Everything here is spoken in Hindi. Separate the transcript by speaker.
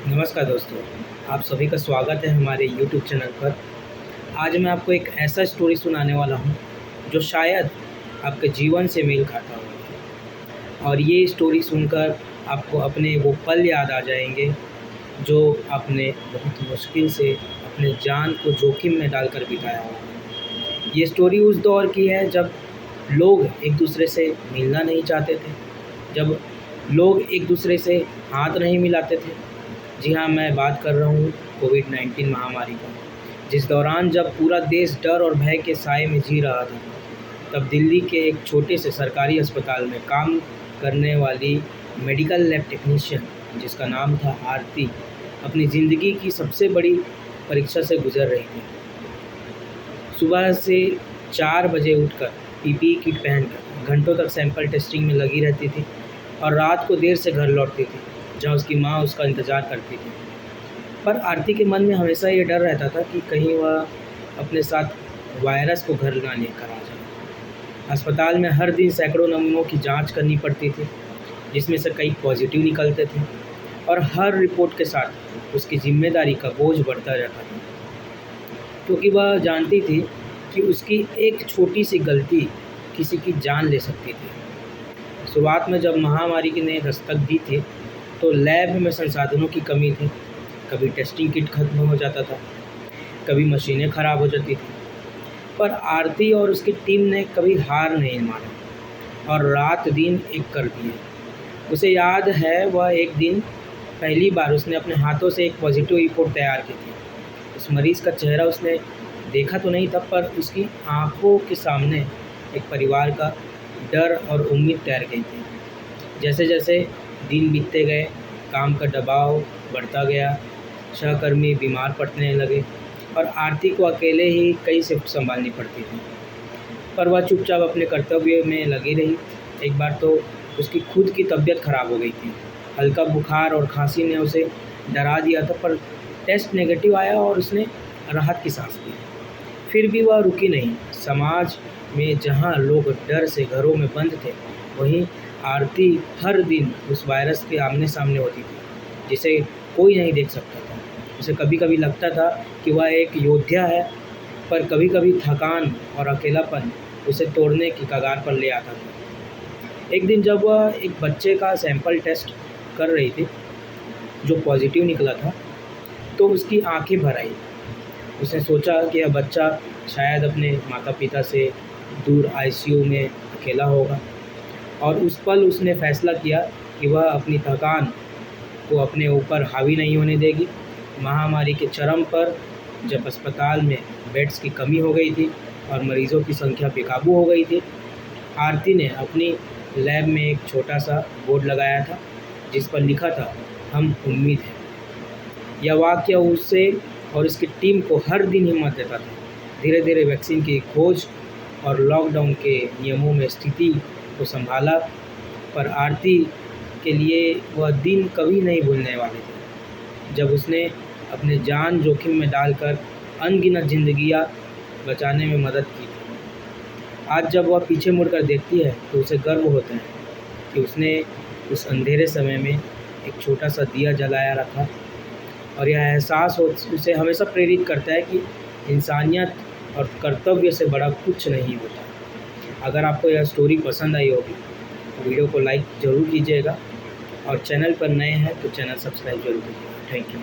Speaker 1: नमस्कार दोस्तों, आप सभी का स्वागत है हमारे यूट्यूब चैनल पर। आज मैं आपको एक ऐसा स्टोरी सुनाने वाला हूँ जो शायद आपके जीवन से मेल खाता हो और ये स्टोरी सुनकर आपको अपने वो पल याद आ जाएंगे जो आपने बहुत मुश्किल से अपने जान को जोखिम में डालकर बिताया होगा। ये स्टोरी उस दौर की है जब लोग एक दूसरे से मिलना नहीं चाहते थे, जब लोग एक दूसरे से हाथ नहीं मिलाते थे। जी हाँ, मैं बात कर रहा हूँ कोविड-19 महामारी का, जिस दौरान जब पूरा देश डर और भय के साए में जी रहा था, तब दिल्ली के एक छोटे से सरकारी अस्पताल में काम करने वाली मेडिकल लैब टेक्नीशियन, जिसका नाम था आरती, अपनी ज़िंदगी की सबसे बड़ी परीक्षा से गुजर रही थी। सुबह से 4 बजे उठकर पीपीई किट पहनकर घंटों तक सैंपल टेस्टिंग में लगी रहती थी और रात को देर से घर लौटती थी, जहाँ उसकी माँ उसका इंतज़ार करती थी। पर आरती के मन में हमेशा ये डर रहता था कि कहीं वह अपने साथ वायरस को घर ना लेकर आ जाए। अस्पताल में हर दिन सैकड़ों नमूनों की जांच करनी पड़ती थी, जिसमें से कई पॉजिटिव निकलते थे और हर रिपोर्ट के साथ उसकी जिम्मेदारी का बोझ बढ़ता जाता था, क्योंकि वह जानती थी कि उसकी एक छोटी सी गलती किसी की जान ले सकती थी। शुरुआत में जब महामारी ने दस्तक दी थी तो लैब में संसाधनों की कमी थी। कभी टेस्टिंग किट खत्म हो जाता था, कभी मशीनें ख़राब हो जाती थी, पर आरती और उसकी टीम ने कभी हार नहीं माना और रात दिन एक कर दिए। उसे याद है, वह एक दिन पहली बार उसने अपने हाथों से एक पॉजिटिव रिपोर्ट तैयार की थी। उस मरीज़ का चेहरा उसने देखा तो नहीं था, पर उसकी आंखों के सामने एक परिवार का डर और उम्मीद तैर गई थी। जैसे जैसे दिन बीतते गए, काम का दबाव बढ़ता गया, सहकर्मी बीमार पड़ने लगे और आरती को अकेले ही कई शिफ्ट संभालनी पड़ती थी, पर वह चुपचाप अपने कर्तव्य में लगी रही। एक बार तो उसकी खुद की तबीयत खराब हो गई थी। हल्का बुखार और खांसी ने उसे डरा दिया था, पर टेस्ट नेगेटिव आया और उसने राहत की सांस ली। फिर भी वह रुकी नहीं। समाज में जहां लोग डर से घरों में बंद थे, वहीं आरती हर दिन उस वायरस के आमने सामने होती थी, जिसे कोई नहीं देख सकता था। उसे कभी कभी लगता था कि वह एक योद्धा है, पर कभी कभी थकान और अकेलापन उसे तोड़ने की कगार पर ले आता था। एक दिन जब वह एक बच्चे का सैंपल टेस्ट कर रही थी जो पॉजिटिव निकला था, तो उसकी आंखें भर आई। उसने सोचा कि यह बच्चा शायद अपने माता पिता से दूर आईसीयू में अकेला होगा, और उस पल उसने फैसला किया कि वह अपनी थकान को अपने ऊपर हावी नहीं होने देगी। महामारी के चरम पर जब अस्पताल में बेड्स की कमी हो गई थी और मरीज़ों की संख्या बेकाबू हो गई थी, आरती ने अपनी लैब में एक छोटा सा बोर्ड लगाया था, जिस पर लिखा था, हम उम्मीद हैं। यह वाक्य उसे और उसकी टीम को हर दिन हिम्मत देता था। धीरे धीरे वैक्सीन की खोज और लॉकडाउन के नियमों में स्थिति को संभाला, पर आरती के लिए वह दिन कभी नहीं भूलने वाले थे जब उसने अपने जान जोखिम में डालकर अनगिनत जिंदगियां बचाने में मदद की थी। आज जब वह पीछे मुड़कर देखती है तो उसे गर्व होता है कि उसने उस अंधेरे समय में एक छोटा सा दिया जलाया रखा, और यह एहसास उसे हमेशा प्रेरित करता है कि इंसानियत और कर्तव्य से बड़ा कुछ नहीं होता। अगर आपको यह स्टोरी पसंद आई होगी तो वीडियो को लाइक ज़रूर कीजिएगा, और चैनल पर नए हैं तो चैनल सब्सक्राइब जरूर कीजिएगा। Thank you.